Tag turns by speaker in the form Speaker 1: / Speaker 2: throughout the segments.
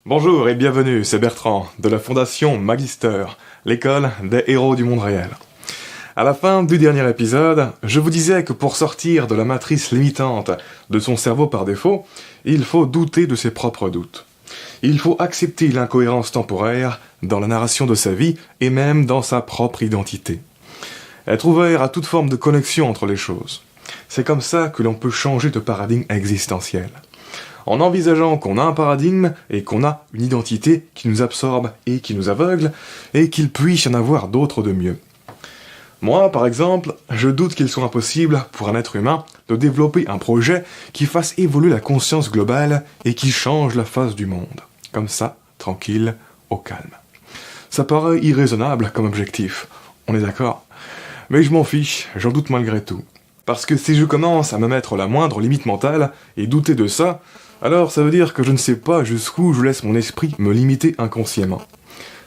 Speaker 1: Bonjour et bienvenue, c'est Bertrand, de la Fondation Magister, l'école des héros du monde réel. À la fin du dernier épisode, je vous disais que pour sortir de la matrice limitante de son cerveau par défaut, il faut douter de ses propres doutes. Il faut accepter l'incohérence temporaire dans la narration de sa vie et même dans sa propre identité. Être ouvert à toute forme de connexion entre les choses. C'est comme ça que l'on peut changer de paradigme existentiel. En envisageant qu'on a un paradigme et qu'on a une identité qui nous absorbe et qui nous aveugle, et qu'il puisse y en avoir d'autres de mieux. Moi, par exemple, je doute qu'il soit impossible pour un être humain de développer un projet qui fasse évoluer la conscience globale et qui change la face du monde. Comme ça, tranquille, au calme. Ça paraît irraisonnable comme objectif, on est d'accord? Mais je m'en fiche, j'en doute malgré tout. Parce que si je commence à me mettre la moindre limite mentale et douter de ça, alors ça veut dire que je ne sais pas jusqu'où je laisse mon esprit me limiter inconsciemment.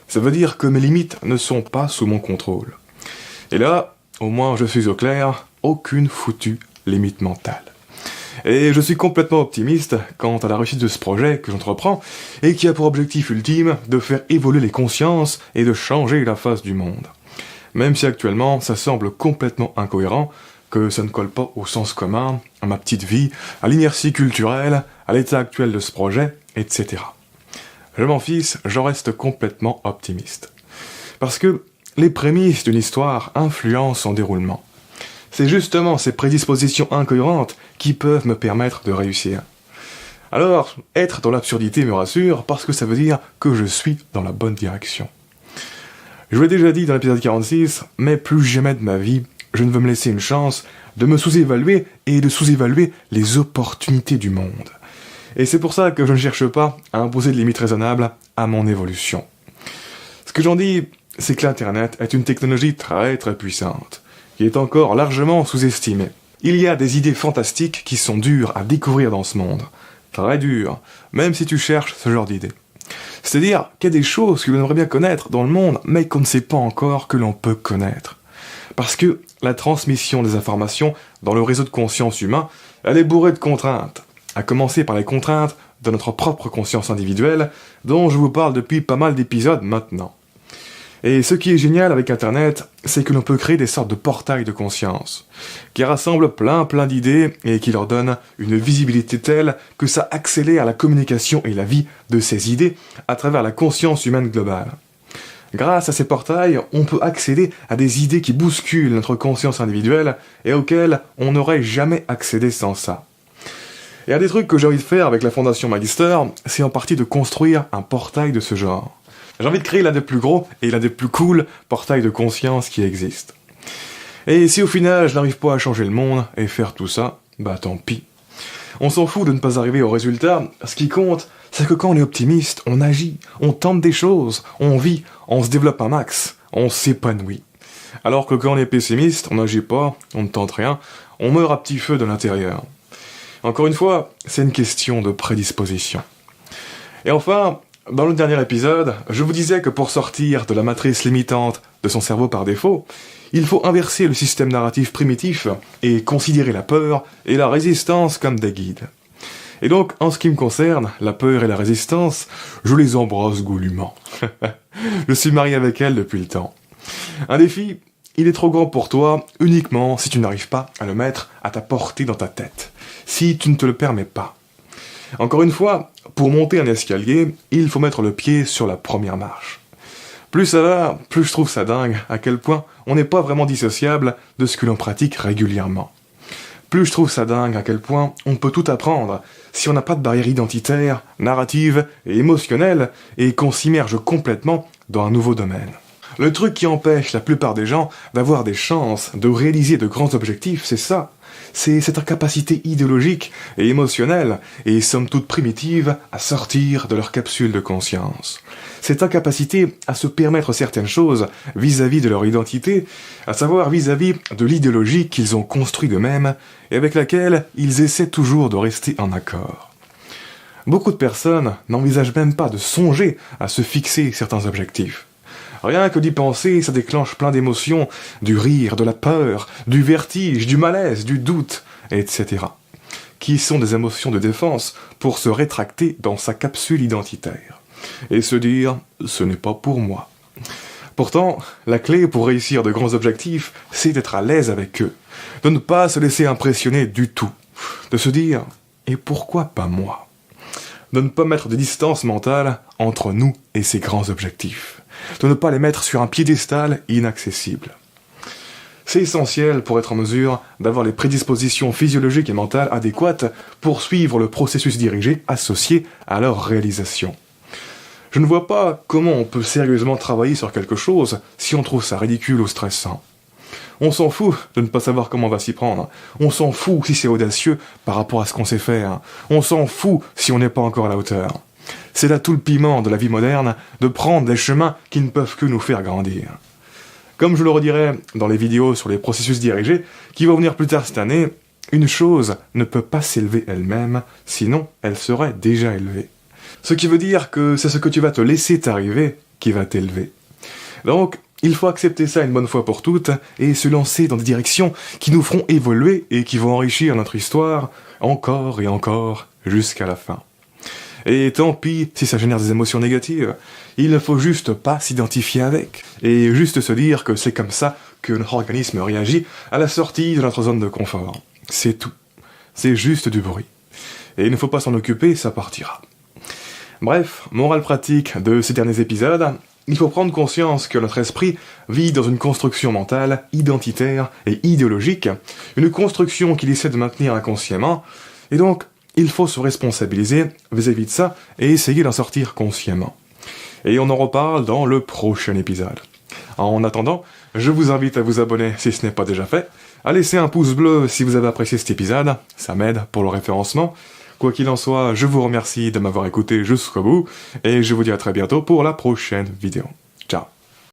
Speaker 1: Ça veut dire que mes limites ne sont pas sous mon contrôle. Et là, au moins je suis au clair, aucune foutue limite mentale. Et je suis complètement optimiste quant à la réussite de ce projet que j'entreprends et qui a pour objectif ultime de faire évoluer les consciences et de changer la face du monde. Même si actuellement ça semble complètement incohérent, que ça ne colle pas au sens commun, à ma petite vie, à l'inertie culturelle, à l'état actuel de ce projet, etc. Je m'en fiche, j'en reste complètement optimiste. Parce que les prémices d'une histoire influencent son déroulement. C'est justement ces prédispositions incohérentes qui peuvent me permettre de réussir. Alors, être dans l'absurdité me rassure parce que ça veut dire que je suis dans la bonne direction. Je vous l'ai déjà dit dans l'épisode 46, mais plus jamais de ma vie, je ne veux me laisser une chance de me sous-évaluer et de sous-évaluer les opportunités du monde. Et c'est pour ça que je ne cherche pas à imposer de limites raisonnables à mon évolution. Ce que j'en dis, c'est que l'Internet est une technologie très très puissante, qui est encore largement sous-estimée. Il y a des idées fantastiques qui sont dures à découvrir dans ce monde. Très dures, même si tu cherches ce genre d'idées. C'est-à-dire qu'il y a des choses que l'on aimerait bien connaître dans le monde, mais qu'on ne sait pas encore que l'on peut connaître. Parce que la transmission des informations dans le réseau de conscience humain, elle est bourrée de contraintes. À commencer par les contraintes de notre propre conscience individuelle, dont je vous parle depuis pas mal d'épisodes maintenant. Et ce qui est génial avec Internet, c'est que l'on peut créer des sortes de portails de conscience, qui rassemblent plein d'idées et qui leur donnent une visibilité telle que ça accélère la communication et la vie de ces idées à travers la conscience humaine globale. Grâce à ces portails, on peut accéder à des idées qui bousculent notre conscience individuelle et auxquelles on n'aurait jamais accédé sans ça. Et un des trucs que j'ai envie de faire avec la Fondation Magister, c'est en partie de construire un portail de ce genre. J'ai envie de créer l'un des plus gros et l'un des plus cool portails de conscience qui existent. Et si au final je n'arrive pas à changer le monde et faire tout ça, bah tant pis. On s'en fout de ne pas arriver au résultat, ce qui compte, c'est que quand on est optimiste, on agit, on tente des choses, on vit, on se développe un max, on s'épanouit. Alors que quand on est pessimiste, on n'agit pas, on ne tente rien, on meurt à petit feu de l'intérieur. Encore une fois, c'est une question de prédisposition. Et enfin, dans le dernier épisode, je vous disais que pour sortir de la matrice limitante de son cerveau par défaut, il faut inverser le système narratif primitif et considérer la peur et la résistance comme des guides. Et donc, en ce qui me concerne, la peur et la résistance, je les embrasse goulûment. Je suis marié avec elles depuis le temps. Un défi, il est trop grand pour toi uniquement si tu n'arrives pas à le mettre à ta portée dans ta tête, si tu ne te le permets pas. Encore une fois, pour monter un escalier, il faut mettre le pied sur la première marche. Plus ça va, plus je trouve ça dingue à quel point on n'est pas vraiment dissociable de ce que l'on pratique régulièrement. Plus je trouve ça dingue à quel point on peut tout apprendre si on n'a pas de barrière identitaire, narrative et émotionnelle et qu'on s'immerge complètement dans un nouveau domaine. Le truc qui empêche la plupart des gens d'avoir des chances de réaliser de grands objectifs, c'est ça. C'est cette incapacité idéologique et émotionnelle, et somme toute primitive, à sortir de leur capsule de conscience. Cette incapacité à se permettre certaines choses vis-à-vis de leur identité, à savoir vis-à-vis de l'idéologie qu'ils ont construit d'eux-mêmes, et avec laquelle ils essaient toujours de rester en accord. Beaucoup de personnes n'envisagent même pas de songer à se fixer certains objectifs. Rien que d'y penser, ça déclenche plein d'émotions, du rire, de la peur, du vertige, du malaise, du doute, etc. Qui sont des émotions de défense pour se rétracter dans sa capsule identitaire. et se dire « ce n'est pas pour moi ». Pourtant, la clé pour réussir de grands objectifs, c'est d'être à l'aise avec eux, de ne pas se laisser impressionner du tout, de se dire « et pourquoi pas moi ?» De ne pas mettre de distance mentale entre nous et ces grands objectifs, de ne pas les mettre sur un piédestal inaccessible. C'est essentiel pour être en mesure d'avoir les prédispositions physiologiques et mentales adéquates pour suivre le processus dirigé associé à leur réalisation. Je ne vois pas comment on peut sérieusement travailler sur quelque chose si on trouve ça ridicule ou stressant. On s'en fout de ne pas savoir comment on va s'y prendre. On s'en fout si c'est audacieux par rapport à ce qu'on sait faire. On s'en fout si on n'est pas encore à la hauteur. C'est là tout le piment de la vie moderne de prendre des chemins qui ne peuvent que nous faire grandir. Comme je le redirai dans les vidéos sur les processus dirigés, qui vont venir plus tard cette année, une chose ne peut pas s'élever elle-même, sinon elle serait déjà élevée. Ce qui veut dire que c'est ce que tu vas te laisser t'arriver qui va t'élever. Donc, il faut accepter ça une bonne fois pour toutes et se lancer dans des directions qui nous feront évoluer et qui vont enrichir notre histoire encore et encore jusqu'à la fin. Et tant pis si ça génère des émotions négatives, il ne faut juste pas s'identifier avec et juste se dire que c'est comme ça que notre organisme réagit à la sortie de notre zone de confort. C'est tout. C'est juste du bruit. Et il ne faut pas s'en occuper, ça partira. Bref, morale pratique de ces derniers épisodes, il faut prendre conscience que notre esprit vit dans une construction mentale, identitaire et idéologique, une construction qu'il essaie de maintenir inconsciemment, et donc il faut se responsabiliser vis-à-vis de ça et essayer d'en sortir consciemment. Et on en reparle dans le prochain épisode. En attendant, je vous invite à vous abonner si ce n'est pas déjà fait, à laisser un pouce bleu si vous avez apprécié cet épisode, ça m'aide pour le référencement. Quoi qu'il en soit, je vous remercie de m'avoir écouté jusqu'au bout, et je vous dis à très bientôt pour la prochaine vidéo.